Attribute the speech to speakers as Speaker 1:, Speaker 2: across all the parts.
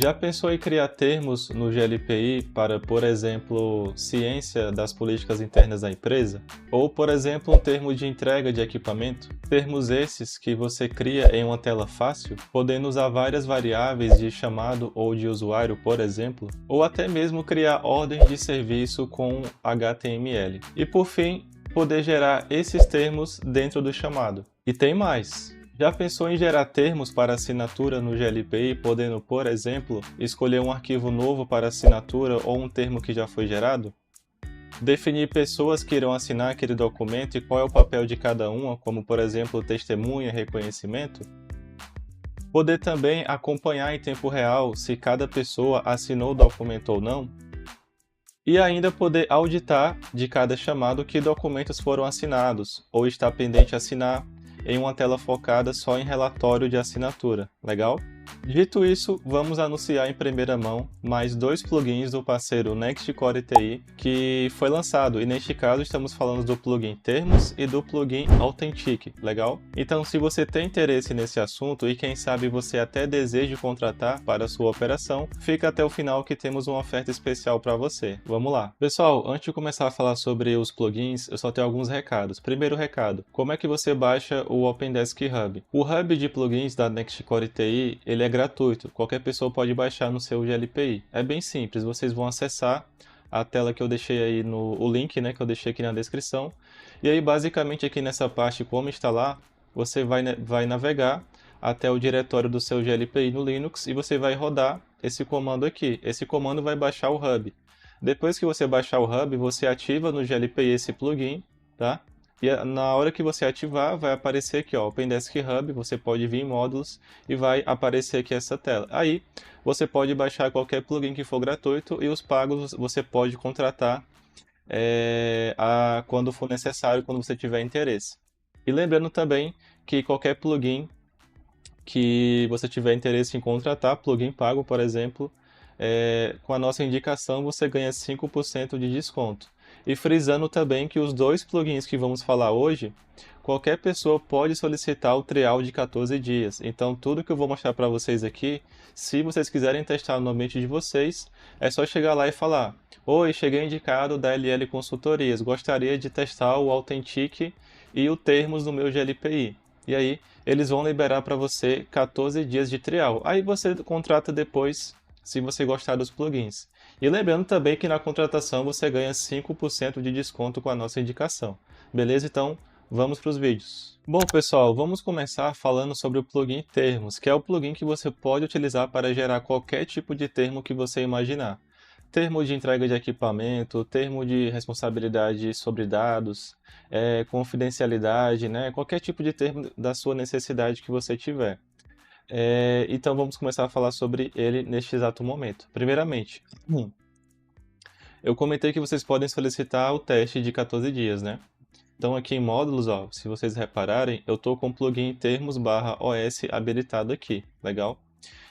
Speaker 1: Já pensou em criar termos no GLPI para, por exemplo, ciência das políticas internas da empresa? Ou, por exemplo, um termo de entrega de equipamento? Termos esses que você cria em uma tela fácil, podendo usar várias variáveis de chamado ou de usuário, por exemplo, ou até mesmo criar ordens de serviço com HTML. E por fim, poder gerar esses termos dentro do chamado. E tem mais! Já pensou em gerar termos para assinatura no GLPI, podendo, por exemplo, escolher um arquivo novo para assinatura ou um termo que já foi gerado? Definir pessoas que irão assinar aquele documento e qual é o papel de cada uma, como por exemplo testemunha, reconhecimento? Poder também acompanhar em tempo real se cada pessoa assinou o documento ou não? E ainda poder auditar de cada chamado que documentos foram assinados ou está pendente assinar em uma tela focada só em relatório de assinatura. Legal? Dito isso, vamos anunciar em primeira mão mais dois plugins do parceiro Nextcore TI que foi lançado, e neste caso estamos falando do plugin Termos e do plugin Authentic, legal? Então, se você tem interesse nesse assunto e quem sabe você até deseja contratar para a sua operação, fica até o final que temos uma oferta especial para você. Vamos lá! Pessoal, antes de começar a falar sobre os plugins, eu só tenho alguns recados. Primeiro recado, como é que você baixa o Opendesk Hub? O Hub de plugins da Nextcore TI, ele é gratuito, qualquer pessoa pode baixar no seu GLPI. É bem simples, vocês vão acessar a tela que eu deixei aí o link, né, que eu deixei aqui na descrição. E aí basicamente aqui nessa parte como instalar, você vai navegar até o diretório do seu GLPI no Linux e você vai rodar esse comando aqui. Esse comando vai baixar o Hub. Depois que você baixar o Hub, você ativa no GLPI esse plugin, tá? E na hora que você ativar, vai aparecer aqui, ó, Opendesk Hub, você pode vir em módulos e vai aparecer aqui essa tela. Aí, você pode baixar qualquer plugin que for gratuito e os pagos você pode contratar quando for necessário, quando você tiver interesse. E lembrando também que qualquer plugin que você tiver interesse em contratar, plugin pago, por exemplo, com a nossa indicação você ganha 5% de desconto. E frisando também que os dois plugins que vamos falar hoje, qualquer pessoa pode solicitar o trial de 14 dias. Então tudo que eu vou mostrar para vocês aqui, se vocês quiserem testar no ambiente de vocês, é só chegar lá e falar: oi, cheguei indicado da LL Consultorias, gostaria de testar o Authentic e o Termos no meu GLPI. E aí eles vão liberar para você 14 dias de trial. Aí você contrata depois, se você gostar dos plugins. E lembrando também que na contratação você ganha 5% de desconto com a nossa indicação. Beleza? Então, vamos para os vídeos. Bom, pessoal, vamos começar falando sobre o plugin Termos, que é o plugin que você pode utilizar para gerar qualquer tipo de termo que você imaginar. Termo de entrega de equipamento, termo de responsabilidade sobre dados, confidencialidade, né? Qualquer tipo de termo da sua necessidade que você tiver. Então vamos começar a falar sobre ele neste exato momento. Primeiramente, eu comentei que vocês podem solicitar o teste de 14 dias, né? Então aqui em módulos, ó, se vocês repararem, eu estou com o plugin termos/OS habilitado aqui, legal?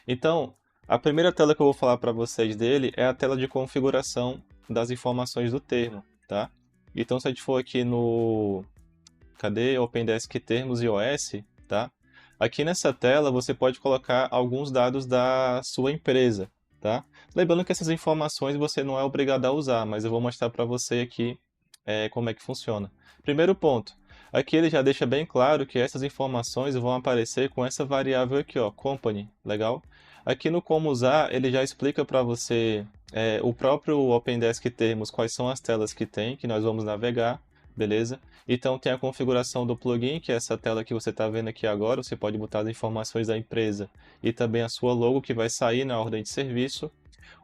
Speaker 1: Então, a primeira tela que eu vou falar para vocês dele é a tela de configuração das informações do termo, tá? Então se a gente for aqui no... Cadê? Opendesk Termos e OS, tá? Aqui nessa tela você pode colocar alguns dados da sua empresa, tá? Lembrando que essas informações você não é obrigado a usar, mas eu vou mostrar para você aqui como é que funciona. Primeiro ponto, aqui ele já deixa bem claro que essas informações vão aparecer com essa variável aqui, ó, company, legal? Aqui no como usar, ele já explica para você o próprio Opendesk Termos, quais são as telas que tem, que nós vamos navegar, beleza? Então tem a configuração do plugin, que é essa tela que você está vendo aqui agora, você pode botar as informações da empresa e também a sua logo que vai sair na ordem de serviço.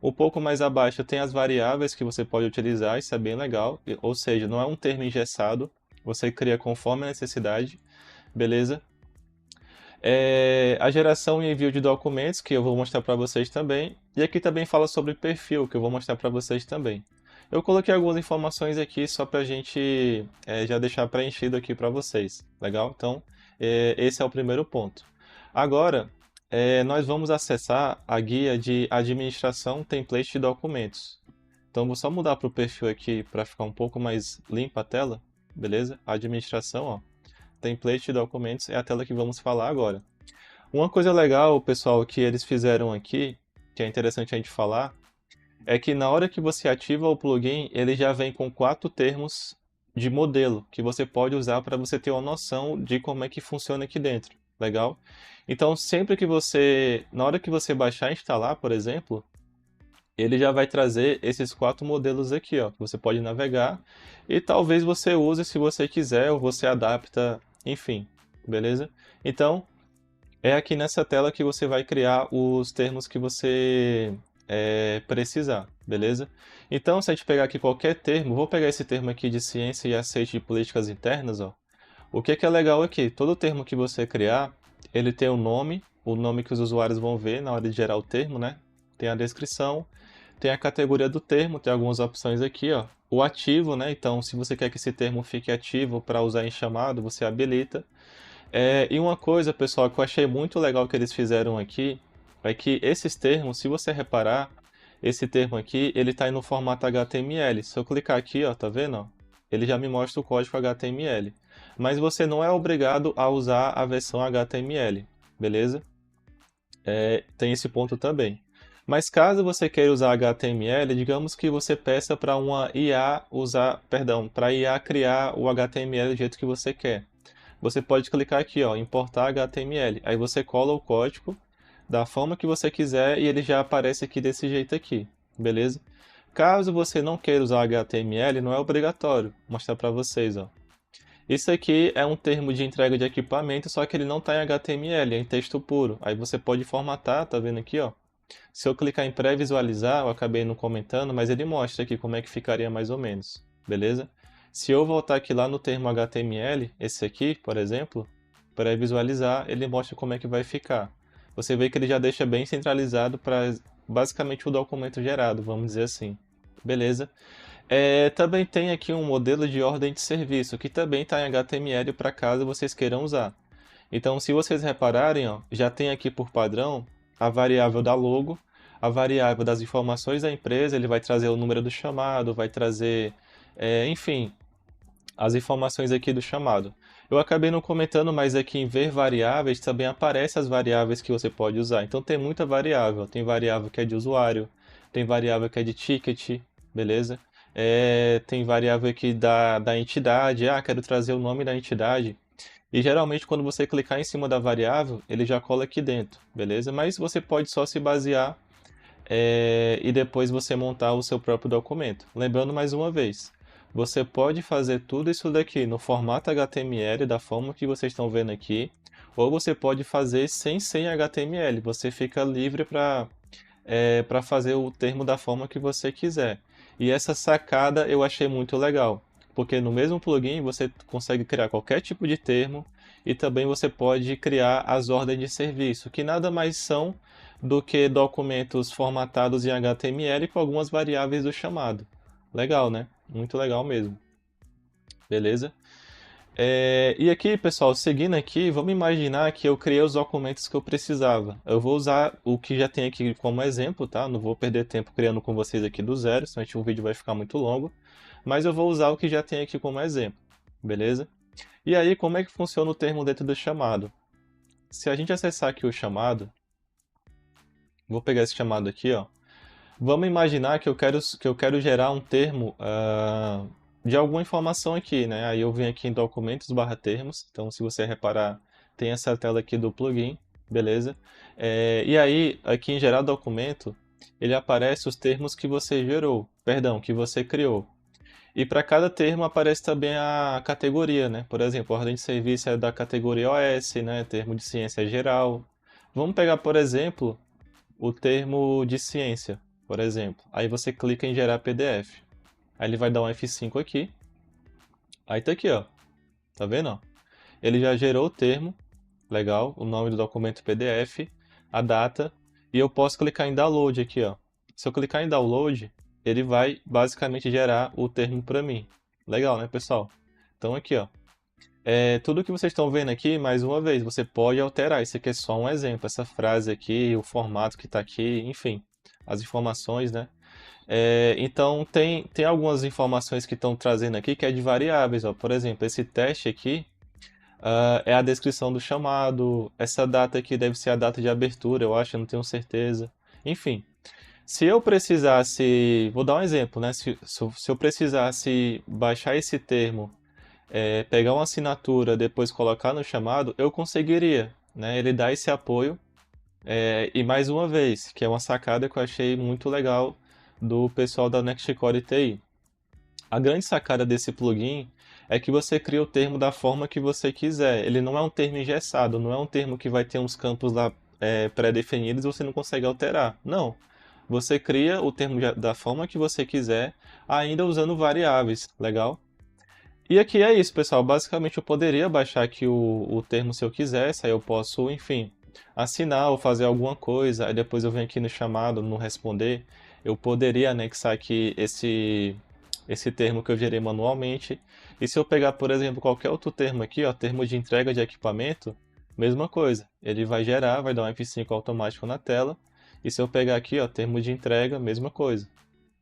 Speaker 1: Um pouco mais abaixo tem as variáveis que você pode utilizar, isso é bem legal, ou seja, não é um termo engessado, você cria conforme a necessidade, beleza? A geração e envio de documentos, que eu vou mostrar para vocês também, e aqui também fala sobre perfil, que eu vou mostrar para vocês também. Eu coloquei algumas informações aqui só para a gente já deixar preenchido aqui para vocês, legal? Então, esse é o primeiro ponto. Agora, nós vamos acessar a guia de administração template de documentos. Então, vou só mudar para o perfil aqui para ficar um pouco mais limpa a tela, beleza? Administração, ó. Template de documentos é a tela que vamos falar agora. Uma coisa legal, pessoal, que eles fizeram aqui que é interessante a gente falar, é que na hora que você ativa o plugin, ele já vem com 4 termos de modelo que você pode usar para você ter uma noção de como é que funciona aqui dentro. Legal? Então, sempre que você, na hora que você baixar e instalar, por exemplo, ele já vai trazer esses 4 modelos aqui, ó, que você pode navegar e talvez você use se você quiser ou você adapta, enfim, beleza? Então, é aqui nessa tela que você vai criar os termos que você precisar, beleza? Então, se a gente pegar aqui qualquer termo, vou pegar esse termo aqui de ciência e aceite de políticas internas, ó. O que é legal aqui? Todo termo que você criar, ele tem o nome que os usuários vão ver na hora de gerar o termo, né? Tem a descrição, tem a categoria do termo, tem algumas opções aqui, ó. O ativo, né? Então, se você quer que esse termo fique ativo para usar em chamado, você habilita. E uma coisa, pessoal, que eu achei muito legal que eles fizeram aqui, é que esses termos, se você reparar, esse termo aqui, ele está no formato HTML. Se eu clicar aqui, ó, tá vendo? Ó? Ele já me mostra o código HTML. Mas você não é obrigado a usar a versão HTML, beleza? Tem esse ponto também. Mas caso você queira usar HTML, digamos que você peça para uma IA usar, perdão, para a IA criar o HTML do jeito que você quer. Você pode clicar aqui, ó, importar HTML. Aí você cola o código da forma que você quiser e ele já aparece aqui desse jeito aqui, beleza? Caso você não queira usar HTML, não é obrigatório. Vou mostrar para vocês, ó. Isso aqui é um termo de entrega de equipamento, só que ele não está em HTML, é em texto puro. Aí você pode formatar, tá vendo aqui, ó? Se eu clicar em pré-visualizar, eu acabei não comentando, mas ele mostra aqui como é que ficaria mais ou menos, beleza? Se eu voltar aqui lá no termo HTML, esse aqui, por exemplo, pré-visualizar, ele mostra como é que vai ficar. Você vê que ele já deixa bem centralizado para basicamente o documento gerado, vamos dizer assim. Beleza? Também tem aqui um modelo de ordem de serviço, que também está em HTML para caso vocês queiram usar. Então, se vocês repararem, ó, já tem aqui por padrão a variável da logo, a variável das informações da empresa, ele vai trazer o número do chamado, vai trazer, enfim, as informações aqui do chamado. Eu acabei não comentando, mas aqui em ver variáveis também aparece as variáveis que você pode usar. Então tem muita variável. Tem variável que é de usuário, tem variável que é de ticket, beleza? Tem variável aqui da entidade. Ah, quero trazer o nome da entidade. E geralmente quando você clicar em cima da variável, ele já cola aqui dentro, beleza? Mas você pode só se basear e depois você montar o seu próprio documento. Lembrando mais uma vez, você pode fazer tudo isso daqui no formato HTML, da forma que vocês estão vendo aqui, ou você pode fazer sem HTML. Você fica livre para fazer o termo da forma que você quiser. E essa sacada eu achei muito legal, porque no mesmo plugin você consegue criar qualquer tipo de termo e também você pode criar as ordens de serviço, que nada mais são do que documentos formatados em HTML com algumas variáveis do chamado. Legal, né? Muito legal mesmo. Beleza? E aqui, pessoal, seguindo aqui, vamos imaginar que eu criei os documentos que eu precisava. Eu vou usar o que já tem aqui como exemplo, tá? Não vou perder tempo criando com vocês aqui do zero, senão o vídeo vai ficar muito longo. Mas eu vou usar o que já tem aqui como exemplo, beleza? E aí, como é que funciona o termo dentro do chamado? Se a gente acessar aqui o chamado, vou pegar esse chamado aqui, ó. Vamos imaginar que eu quero gerar um termo de alguma informação aqui, né? Aí eu venho aqui em documentos barra termos. Então, se você reparar, tem essa tela aqui do plugin, beleza? E aí, aqui em gerar documento, ele aparece os termos que você gerou, perdão, que você criou. E para cada termo aparece também a categoria, né? Por exemplo, a ordem de serviço é da categoria OS, né? Termo de ciência geral. Vamos pegar, por exemplo, o termo de ciência, por exemplo. Aí você clica em gerar PDF. Aí ele vai dar um F5 aqui. Aí tá aqui, ó. Tá vendo, ó? Ele já gerou o termo, legal, o nome do documento PDF, a data, e eu posso clicar em download aqui, ó. Se eu clicar em download, ele vai basicamente gerar o termo para mim. Legal, né, pessoal? Então aqui, ó. Tudo que vocês estão vendo aqui, mais uma vez, você pode alterar. Isso aqui é só um exemplo. Essa frase aqui, o formato que está aqui, enfim, as informações, né? Então, tem algumas informações que estão trazendo aqui que é de variáveis. Ó. Por exemplo, esse teste aqui é a descrição do chamado. Essa data aqui deve ser a data de abertura, eu acho, eu não tenho certeza. Enfim, Se eu precisasse, vou dar um exemplo, né? Se eu precisasse baixar esse termo, pegar uma assinatura, depois colocar no chamado, eu conseguiria, né? Ele dá esse apoio. E mais uma vez, que é uma sacada que eu achei muito legal do pessoal da Nextcore TI. A grande sacada desse plugin é que você cria o termo da forma que você quiser. Ele não é um termo engessado, não é um termo que vai ter uns campos lá pré-definidos e você não consegue alterar. Não. Você cria o termo da forma que você quiser, ainda usando variáveis. Legal? E aqui é isso, pessoal. Basicamente eu poderia baixar aqui o termo se eu quisesse, aí eu posso, enfim, assinar ou fazer alguma coisa, aí depois eu venho aqui no chamado, no responder, eu poderia anexar aqui esse termo que eu gerei manualmente. E se eu pegar, por exemplo, qualquer outro termo aqui, ó, termo de entrega de equipamento, mesma coisa. Ele vai gerar, vai dar um F5 automático na tela. E se eu pegar aqui, ó, termo de entrega, mesma coisa.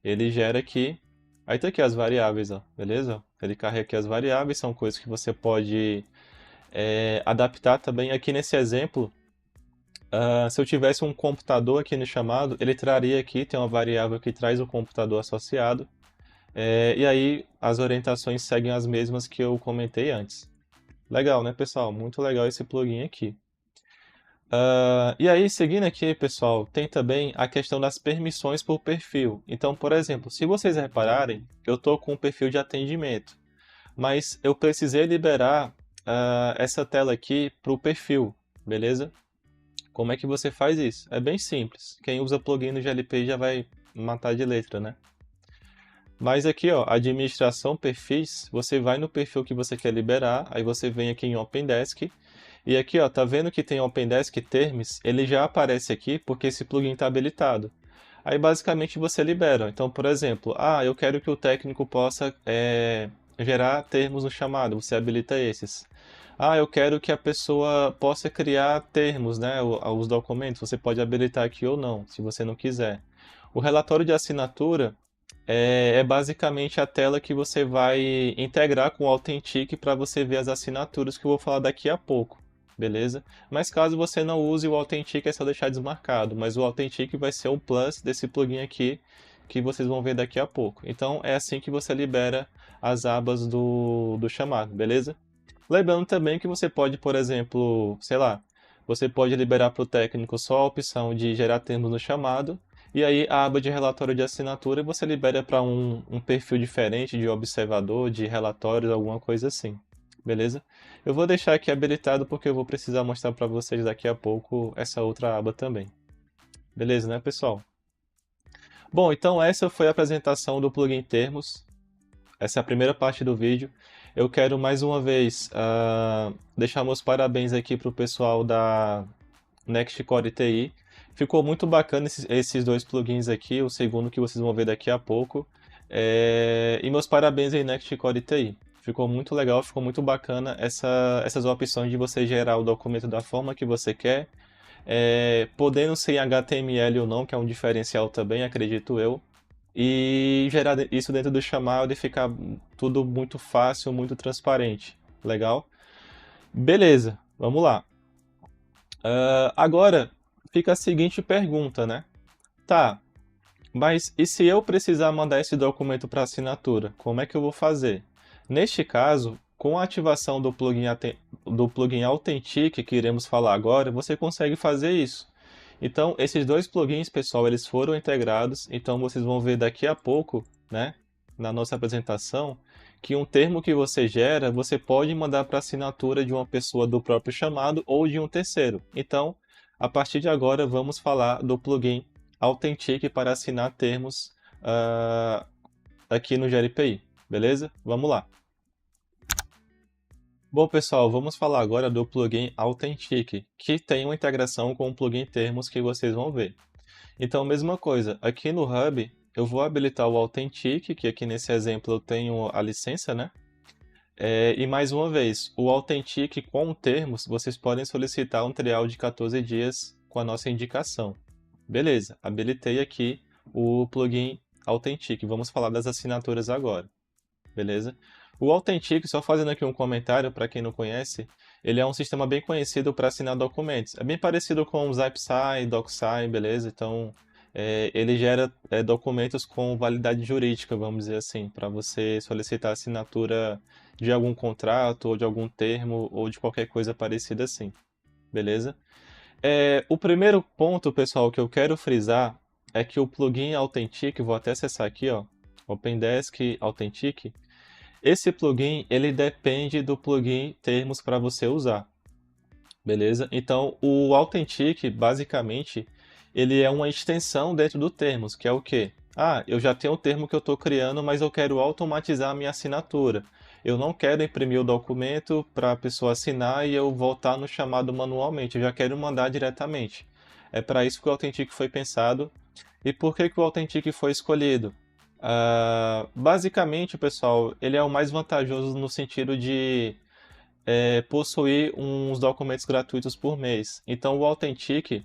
Speaker 1: Ele gera aqui. Aí tá aqui as variáveis, ó, beleza? Ele carrega aqui as variáveis, são coisas que você pode adaptar também. Aqui nesse exemplo, se eu tivesse um computador aqui no chamado, ele traria aqui, tem uma variável que traz o computador associado. E aí as orientações seguem as mesmas que eu comentei antes. Legal, né, pessoal? Muito legal esse plugin aqui. E aí, seguindo aqui, pessoal, tem também a questão das permissões por perfil. Então, por exemplo, se vocês repararem, eu estou com um perfil de atendimento, mas eu precisei liberar essa tela aqui para o perfil, beleza? Como é que você faz isso? É bem simples. Quem usa plugin no GLP já vai matar de letra, né? Mas aqui, ó, administração perfis, você vai no perfil que você quer liberar, aí você vem aqui em OpenDesk, e aqui, ó, tá vendo que tem OpenDesk Terms? Ele já aparece aqui porque esse plugin está habilitado. Aí basicamente você libera. Então, por exemplo, eu quero que o técnico possa gerar termos no chamado, você habilita esses. Eu quero que a pessoa possa criar termos, né, os documentos, você pode habilitar aqui ou não, se você não quiser. O relatório de assinatura é basicamente a tela que você vai integrar com o Authentic para você ver as assinaturas que eu vou falar daqui a pouco, beleza? Mas caso você não use o Authentic, é só deixar desmarcado, mas o Authentic vai ser o plus desse plugin aqui que vocês vão ver daqui a pouco. Então é assim que você libera as abas do chamado, beleza? Lembrando também que você pode, por exemplo, sei lá, você pode liberar para o técnico só a opção de gerar termos no chamado, e aí a aba de relatório de assinatura você libera para um perfil diferente de observador, de relatórios, alguma coisa assim. Beleza? Eu vou deixar aqui habilitado porque eu vou precisar mostrar para vocês daqui a pouco essa outra aba também. Beleza, né, pessoal? Bom, então essa foi a apresentação do plugin Termos. Essa é a primeira parte do vídeo. Eu quero mais uma vez deixar meus parabéns aqui para o pessoal da Nextcore TI. Ficou muito bacana esses dois plugins aqui, o segundo que vocês vão ver daqui a pouco. E meus parabéns aí, Nextcore TI. Ficou muito legal, ficou muito bacana essas opções de você gerar o documento da forma que você quer, podendo ser em HTML ou não, que é um diferencial também, acredito eu. E gerar isso dentro do chamado e ficar tudo muito fácil, muito transparente. Legal? Beleza, vamos lá. Agora fica a seguinte pergunta, né? Tá, mas e se eu precisar mandar esse documento para assinatura, como é que eu vou fazer? Neste caso, com a ativação do plugin Authentic, que iremos falar agora, você consegue fazer isso. Então, esses dois plugins, pessoal, eles foram integrados, então vocês vão ver daqui a pouco, né, na nossa apresentação, que um termo que você gera, você pode mandar para assinatura de uma pessoa do próprio chamado ou de um terceiro. Então, a partir de agora, vamos falar do plugin Authentic para assinar termos aqui no GLPI, beleza? Vamos lá. Bom, pessoal, vamos falar agora do plugin Authentic, que tem uma integração com o plugin Termos que vocês vão ver. Então, mesma coisa, aqui no Hub eu vou habilitar o Authentic, que aqui nesse exemplo eu tenho a licença, né? E mais uma vez, o Authentic com termos, vocês podem solicitar um trial de 14 dias com a nossa indicação. Beleza, habilitei aqui o plugin Authentic. Vamos falar das assinaturas agora. Beleza? O Authentic, só fazendo aqui um comentário para quem não conhece, ele é um sistema bem conhecido para assinar documentos. É bem parecido com o ZapSign, DocSign, beleza? Então, ele gera documentos com validade jurídica, vamos dizer assim, para você solicitar a assinatura de algum contrato, ou de algum termo, ou de qualquer coisa parecida assim, beleza? O primeiro ponto, pessoal, que eu quero frisar é que o plugin Authentic, vou até acessar aqui, ó, Opendesk Authentic, esse plugin ele depende do plugin termos para você usar, beleza? Então, o Authentic, basicamente, ele é uma extensão dentro do termos, que é o quê? Ah, eu já tenho o termo que eu estou criando, mas eu quero automatizar a minha assinatura. Eu não quero imprimir o documento para a pessoa assinar e eu voltar no chamado manualmente. Eu já quero mandar diretamente. É para isso que o Authentic foi pensado. E por que que o Authentic foi escolhido? Basicamente, pessoal, ele é o mais vantajoso no sentido de possuir uns documentos gratuitos por mês. Então, o Authentic,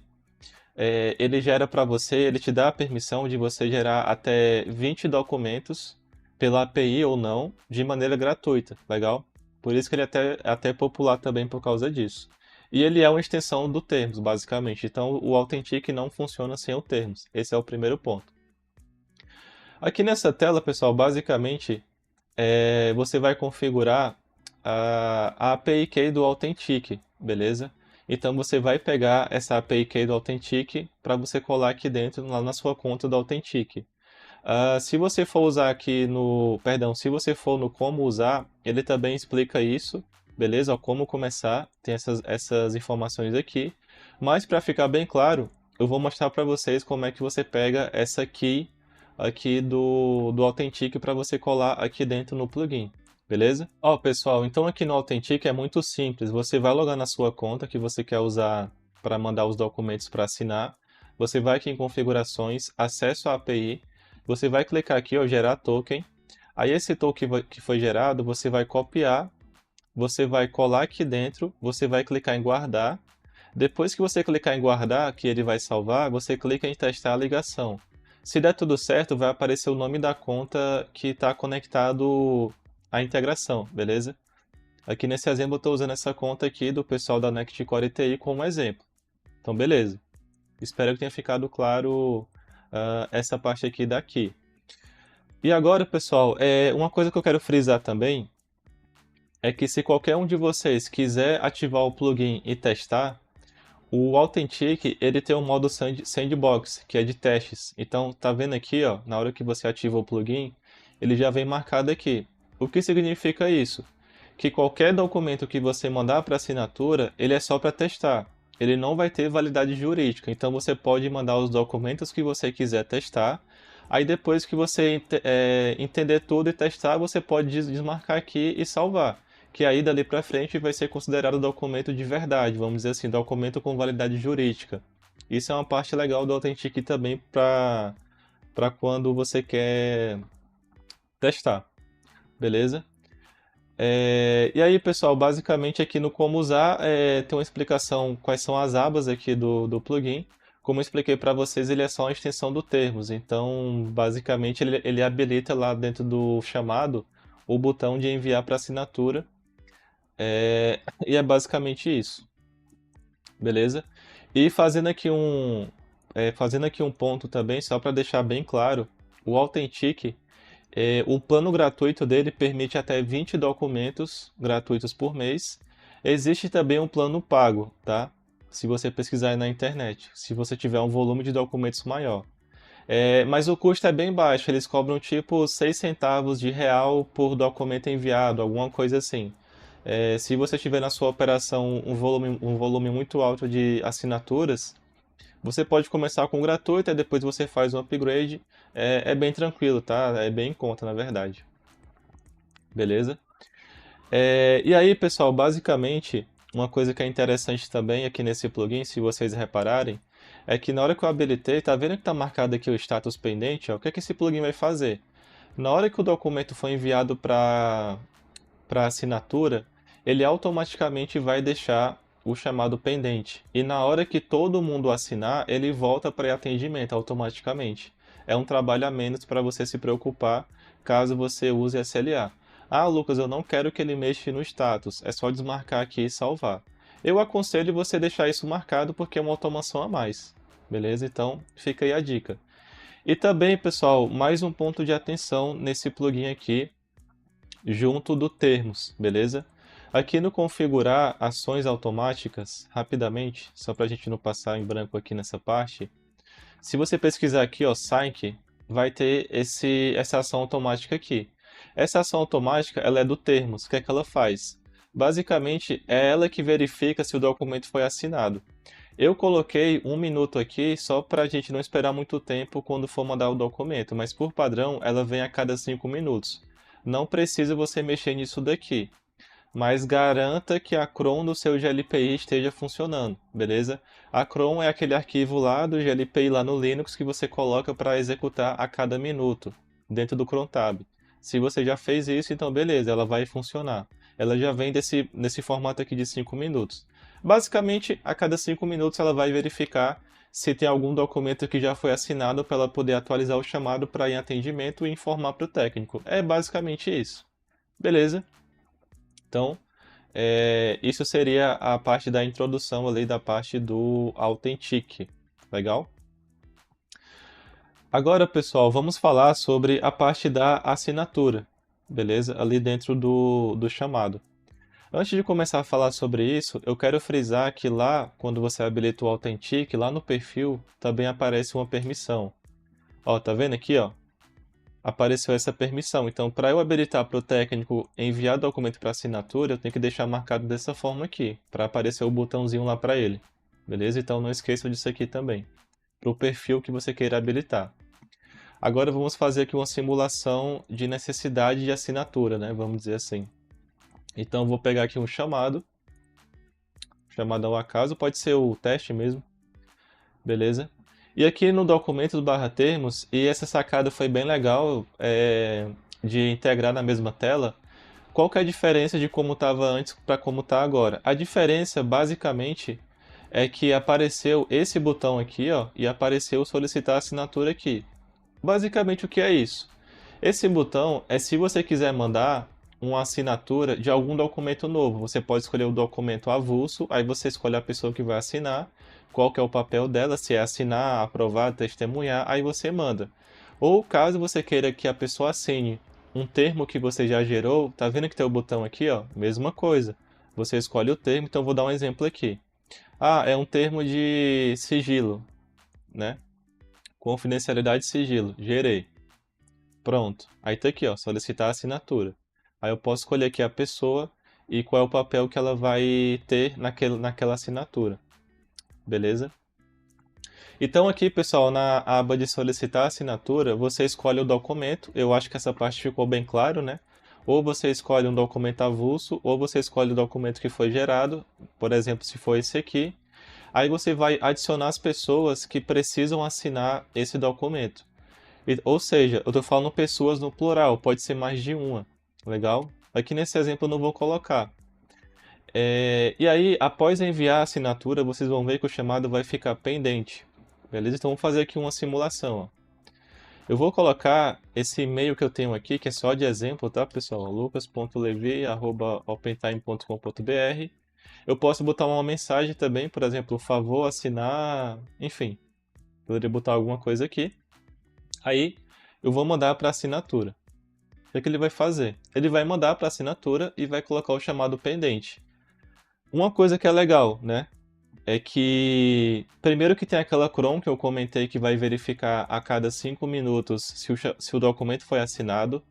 Speaker 1: ele gera para você, ele te dá a permissão de você gerar até 20 documentos pela API ou não, de maneira gratuita, legal? Por isso que ele é até popular também por causa disso. E ele é uma extensão do Termos, basicamente. Então, o Authentic não funciona sem o Termos. Esse é o primeiro ponto. Aqui nessa tela, pessoal, basicamente, você vai configurar a API Key do Authentic, beleza? Então você vai pegar essa API Key do Authentic para você colar aqui dentro, lá na sua conta do Authentic. Se você for usar aqui no, perdão, se você for no como usar, ele também explica isso, beleza? Ó, como começar, tem essas informações aqui. Mas para ficar bem claro, eu vou mostrar para vocês como é que você pega essa key aqui do Authentic para você colar aqui dentro no plugin. Beleza? Ó, pessoal, então aqui no Authentic é muito simples. Você vai logar na sua conta que você quer usar para mandar os documentos para assinar. Você vai aqui em configurações, acesso à API. Você vai clicar aqui, ó, gerar token. Aí esse token que foi gerado, você vai copiar. Você vai colar aqui dentro. Você vai clicar em guardar. Depois que você clicar em guardar, que ele vai salvar, você clica em testar a ligação. Se der tudo certo, vai aparecer o nome da conta que está conectado à integração, beleza? Aqui nesse exemplo eu estou usando essa conta aqui do pessoal da Next Core TI como exemplo. Então, beleza. Espero que tenha ficado claro essa parte aqui daqui. E agora, pessoal, uma coisa que eu quero frisar também é que se qualquer um de vocês quiser ativar o plugin e testar, o Authentic, ele tem um modo sandbox, que é de testes. Então, tá vendo aqui, ó, na hora que você ativa o plugin, ele já vem marcado aqui. O que significa isso? Que qualquer documento que você mandar para assinatura, ele é só para testar. Ele não vai ter validade jurídica. Então, você pode mandar os documentos que você quiser testar. Aí, depois que você entender tudo e testar, você pode desmarcar aqui e salvar, que aí dali para frente vai ser considerado documento de verdade, vamos dizer assim, documento com validade jurídica. Isso é uma parte legal do Authentic também para quando você quer testar, beleza? E aí, pessoal, basicamente aqui no como usar, tem uma explicação quais são as abas aqui do plugin. Como eu expliquei para vocês, ele é só uma extensão do termos, então basicamente ele habilita lá dentro do chamado o botão de enviar para assinatura. E é basicamente isso, beleza? E fazendo aqui um ponto também, só para deixar bem claro, o Authentic, o plano gratuito dele permite até 20 documentos gratuitos por mês. Existe também um plano pago, tá? Se você pesquisar aí na internet, se você tiver um volume de documentos maior. Mas o custo é bem baixo, eles cobram tipo 6 centavos de real por documento enviado, alguma coisa assim. Se você tiver na sua operação um volume muito alto de assinaturas, você pode começar com gratuito e depois você faz um upgrade. É bem tranquilo, tá? É bem em conta, na verdade. Beleza? E aí, pessoal, basicamente, uma coisa que é interessante também aqui nesse plugin, se vocês repararem, é que na hora que eu habilitei, tá vendo que tá marcado aqui o status pendente? Ó, o que é que esse plugin vai fazer? Na hora que o documento for enviado para assinatura, ele automaticamente vai deixar o chamado pendente. E na hora que todo mundo assinar, ele volta para atendimento automaticamente. É um trabalho a menos para você se preocupar caso você use SLA. Ah, Lucas, eu não quero que ele mexa no status. É só desmarcar aqui e salvar. Eu aconselho você deixar isso marcado porque é uma automação a mais. beleza? Então, fica aí a dica. E também, pessoal, mais um ponto de atenção nesse plugin aqui, junto do termos, beleza? Aqui no configurar ações automáticas, rapidamente, só para a gente não passar em branco aqui nessa parte, se você pesquisar aqui, ó, sync, vai ter essa ação automática aqui. Essa ação automática, ela é do termos. O que é que ela faz? Basicamente, é ela que verifica se o documento foi assinado. Eu coloquei 1 minuto aqui só para a gente não esperar muito tempo quando for mandar o documento, mas por padrão ela vem a cada 5 minutos. Não precisa você mexer nisso daqui, mas garanta que a cron do seu GLPI esteja funcionando, beleza? A cron é aquele arquivo lá do GLPI lá no Linux que você coloca para executar a cada minuto, dentro do crontab. Se você já fez isso, então beleza, ela vai funcionar. Ela já vem nesse formato aqui de 5 minutos. Basicamente, a cada 5 minutos ela vai verificar se tem algum documento que já foi assinado para ela poder atualizar o chamado para ir em atendimento e informar para o técnico. É basicamente isso. Beleza? Então, isso seria a parte da introdução ali da parte do Authentic. Legal? Agora, pessoal, vamos falar sobre a parte da assinatura, beleza? Ali dentro do chamado. Antes de começar a falar sobre isso, eu quero frisar que lá, quando você habilita o Authentic, lá no perfil também aparece uma permissão. Ó, tá vendo aqui, ó? Apareceu essa permissão. Então, para eu habilitar para o técnico enviar documento para assinatura, eu tenho que deixar marcado dessa forma aqui, para aparecer o botãozinho lá para ele. Beleza? Então, não esqueça disso aqui também, para o perfil que você queira habilitar. Agora, vamos fazer aqui uma simulação de necessidade de assinatura, né? Vamos dizer assim. Então, eu vou pegar aqui um chamado ao acaso, pode ser o teste mesmo, beleza? E aqui no documento do barra termos, e essa sacada foi bem legal de integrar na mesma tela, qual que é a diferença de como estava antes para como está agora? A diferença, basicamente, é que apareceu esse botão aqui, ó, e apareceu solicitar assinatura aqui. Basicamente, o que é isso? Esse botão é se você quiser mandar uma assinatura de algum documento novo. Você pode escolher o documento avulso, aí você escolhe a pessoa que vai assinar, qual que é o papel dela, se é assinar, aprovar, testemunhar, aí você manda. Ou caso você queira que a pessoa assine um termo que você já gerou, tá vendo que tem o botão aqui, ó? Mesma coisa. Você escolhe o termo, então vou dar um exemplo aqui. Ah, é um termo de sigilo, né? Confidencialidade e sigilo. Gerei. Pronto. Aí tá aqui, ó, solicitar assinatura. Aí eu posso escolher aqui a pessoa e qual é o papel que ela vai ter naquela assinatura. Beleza? Então aqui, pessoal, na aba de solicitar assinatura, você escolhe o documento. Eu acho que essa parte ficou bem claro, né? Ou você escolhe um documento avulso, ou você escolhe o documento que foi gerado, por exemplo, se for esse aqui. Aí você vai adicionar as pessoas que precisam assinar esse documento. Ou seja, eu estou falando pessoas no plural, pode ser mais de uma. Legal? Aqui nesse exemplo eu não vou colocar. E aí, após enviar a assinatura, vocês vão ver que o chamado vai ficar pendente. Beleza? Então vamos fazer aqui uma simulação. Ó. Eu vou colocar esse e-mail que eu tenho aqui, que é só de exemplo, tá, pessoal? lucas.levi@opentime.com.br. Eu posso botar uma mensagem também, por exemplo, favor assinar, enfim. Poderia botar alguma coisa aqui. Aí eu vou mandar para assinatura. O que ele vai fazer? Ele vai mandar para assinatura e vai colocar o chamado pendente. Uma coisa que é legal, né? É que, primeiro que tem aquela cron que eu comentei que vai verificar a cada 5 minutos se o documento foi assinado.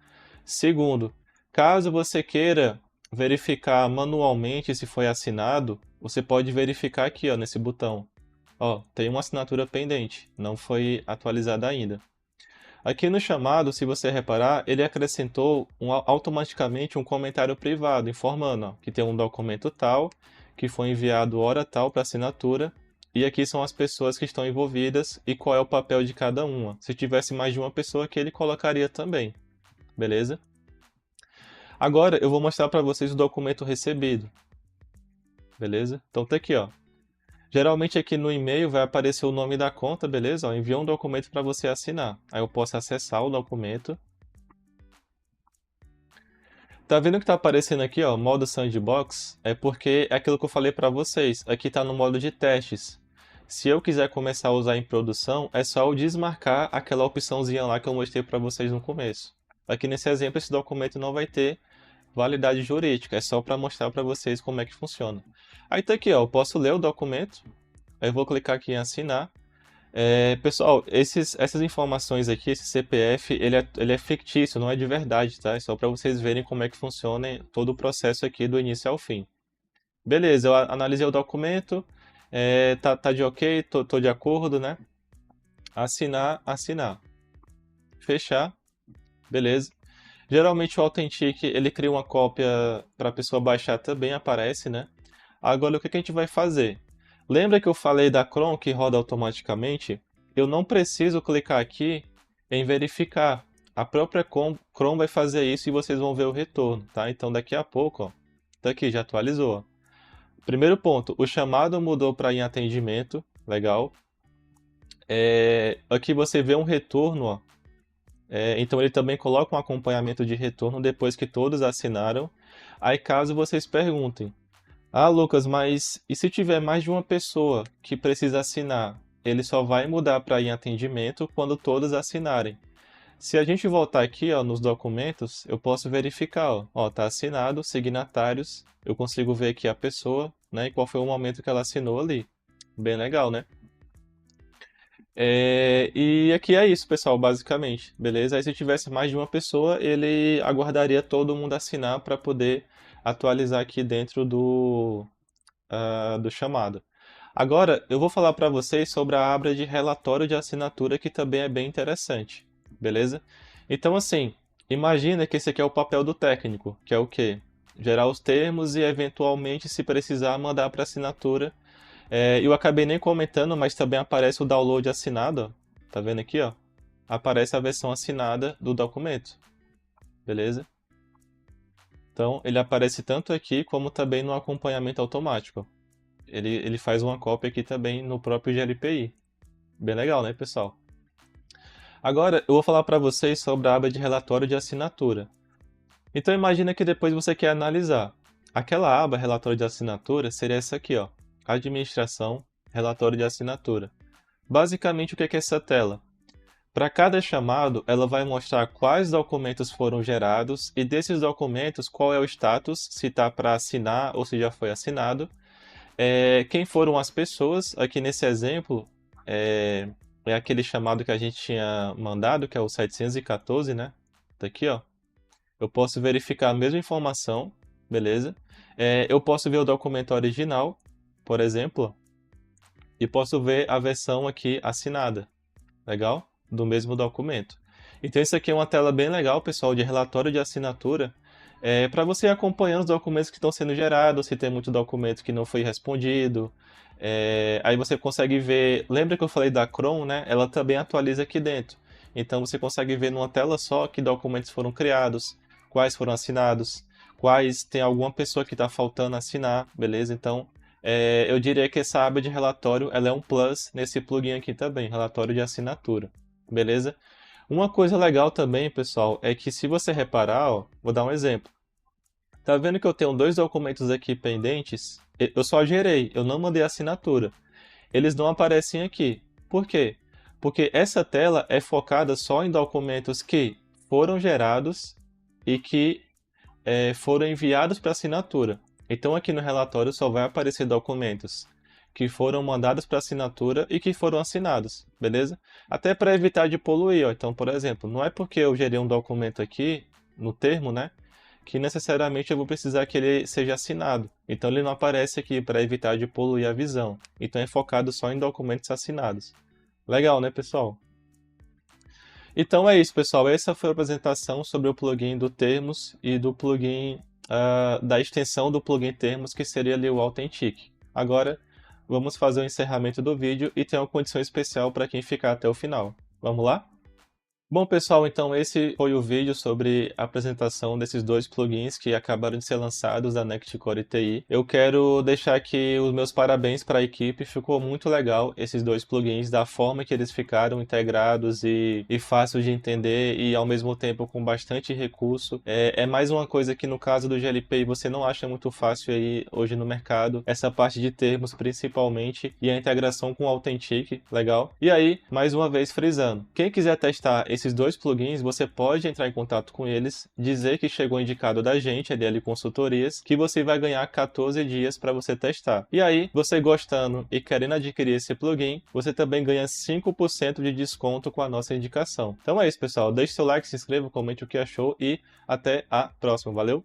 Speaker 1: Segundo, caso você queira verificar manualmente se foi assinado, você pode verificar aqui, ó, nesse botão. Ó, tem uma assinatura pendente, não foi atualizada ainda. Aqui no chamado, se você reparar, ele acrescentou automaticamente um comentário privado, informando ó, que tem um documento tal, que foi enviado hora tal para assinatura, e aqui são as pessoas que estão envolvidas e qual é o papel de cada uma. Se tivesse mais de uma pessoa aqui, ele colocaria também, beleza? Agora eu vou mostrar para vocês o documento recebido, beleza? Então tá aqui, ó. Geralmente aqui no e-mail vai aparecer o nome da conta, beleza? Ó, enviou um documento para você assinar. Aí eu posso acessar o documento. Tá vendo que tá aparecendo aqui, ó, modo sandbox? É porque é aquilo que eu falei para vocês. Aqui tá no modo de testes. Se eu quiser começar a usar em produção, é só eu desmarcar aquela opçãozinha lá que eu mostrei para vocês no começo. Aqui nesse exemplo, esse documento não vai ter validade jurídica, é só para mostrar para vocês como é que funciona. Aí tá aqui, ó, eu posso ler o documento, eu vou clicar aqui em assinar. Pessoal, essas informações aqui, esse CPF, ele é fictício, não é de verdade, tá? É só para vocês verem como é que funciona todo o processo aqui do início ao fim. Beleza, eu analisei o documento, tá de ok, tô de acordo, né? Assinar, assinar. Fechar, beleza. Geralmente o Authentic, ele cria uma cópia para a pessoa baixar, também aparece, né? Agora, o que a gente vai fazer? Lembra que eu falei da Chrome que roda automaticamente? Eu não preciso clicar aqui em verificar. A própria Chrome vai fazer isso e vocês vão ver o retorno, tá? Então, daqui a pouco, ó, tá aqui, já atualizou. Primeiro ponto, o chamado mudou para em atendimento, legal. Aqui você vê um retorno, ó. Então ele também coloca um acompanhamento de retorno depois que todos assinaram. Aí caso vocês perguntem, ah, Lucas, mas e se tiver mais de uma pessoa que precisa assinar? Ele só vai mudar para em atendimento quando todos assinarem. Se a gente voltar aqui, ó, nos documentos, eu posso verificar, ó, tá assinado, signatários, eu consigo ver aqui a pessoa, né, e qual foi o momento que ela assinou ali. Bem legal, né? E aqui é isso, pessoal, basicamente, beleza? Aí se tivesse mais de uma pessoa, ele aguardaria todo mundo assinar para poder atualizar aqui dentro do chamado. Agora, eu vou falar para vocês sobre a aba de relatório de assinatura, que também é bem interessante, beleza? Então, assim, imagina que esse aqui é o papel do técnico, que é o quê? Gerar os termos e, eventualmente, se precisar, mandar para assinatura. Eu acabei nem comentando, mas também aparece o download assinado, ó. Tá vendo aqui, ó? Aparece a versão assinada do documento, beleza? Então, ele aparece tanto aqui como também no acompanhamento automático. Ele faz uma cópia aqui também no próprio gRPI. Bem legal, né, pessoal? Agora, eu vou falar para vocês sobre a aba de relatório de assinatura. Então, imagina que depois você quer analisar. Aquela aba, relatório de assinatura, seria essa aqui, ó. Administração, relatório de assinatura. Basicamente, o que é essa tela? Para cada chamado, ela vai mostrar quais documentos foram gerados e desses documentos, qual é o status, se está para assinar ou se já foi assinado. Quem foram as pessoas, aqui nesse exemplo, é aquele chamado que a gente tinha mandado, que é o 714, né? Tá aqui, ó. Eu posso verificar a mesma informação, beleza? Eu posso ver o documento original, por exemplo, e posso ver a versão aqui assinada, legal? Do mesmo documento. Então isso aqui é uma tela bem legal, pessoal, de relatório de assinatura, para você ir acompanhando os documentos que estão sendo gerados, se tem muito documento que não foi respondido. Aí você consegue ver, lembra que eu falei da Chrome, né? Ela também atualiza aqui dentro. Então você consegue ver numa tela só que documentos foram criados, quais foram assinados, quais tem alguma pessoa que está faltando assinar, beleza? Então eu diria que essa aba de relatório ela é um plus nesse plugin aqui também, relatório de assinatura, beleza? Uma coisa legal também, pessoal, é que se você reparar, ó, vou dar um exemplo. Tá vendo que eu tenho dois documentos aqui pendentes? Eu só gerei, eu não mandei assinatura. Eles não aparecem aqui. Por quê? Porque essa tela é focada só em documentos que foram gerados e que foram enviados para assinatura. Então aqui no relatório só vai aparecer documentos que foram mandados para assinatura e que foram assinados, beleza? Até para evitar de poluir, ó. Então, por exemplo, não é porque eu gerei um documento aqui no termo, né, que necessariamente eu vou precisar que ele seja assinado. Então ele não aparece aqui para evitar de poluir a visão. Então é focado só em documentos assinados. Legal, né, pessoal? Então é isso, pessoal. Essa foi a apresentação sobre o plugin do Termos e do plugin da extensão do plugin Termos, que seria ali o Authentic. Agora, vamos fazer o encerramento do vídeo e tem uma condição especial para quem ficar até o final. Vamos lá? Bom, pessoal, então esse foi o vídeo sobre a apresentação desses dois plugins que acabaram de ser lançados da Next Core TI. Eu quero deixar aqui os meus parabéns para a equipe, ficou muito legal esses dois plugins, da forma que eles ficaram integrados e fáceis de entender e ao mesmo tempo com bastante recurso. É mais uma coisa que no caso do GLPI você não acha muito fácil aí hoje no mercado, essa parte de termos principalmente e a integração com o Authentic, legal? E aí, mais uma vez frisando, quem quiser testar esses dois plugins, você pode entrar em contato com eles, dizer que chegou indicado da gente, a DL Consultorias, que você vai ganhar 14 dias para você testar. E aí, você gostando e querendo adquirir esse plugin, você também ganha 5% de desconto com a nossa indicação. Então é isso, pessoal. Deixe seu like, se inscreva, comente o que achou e até a próxima. Valeu!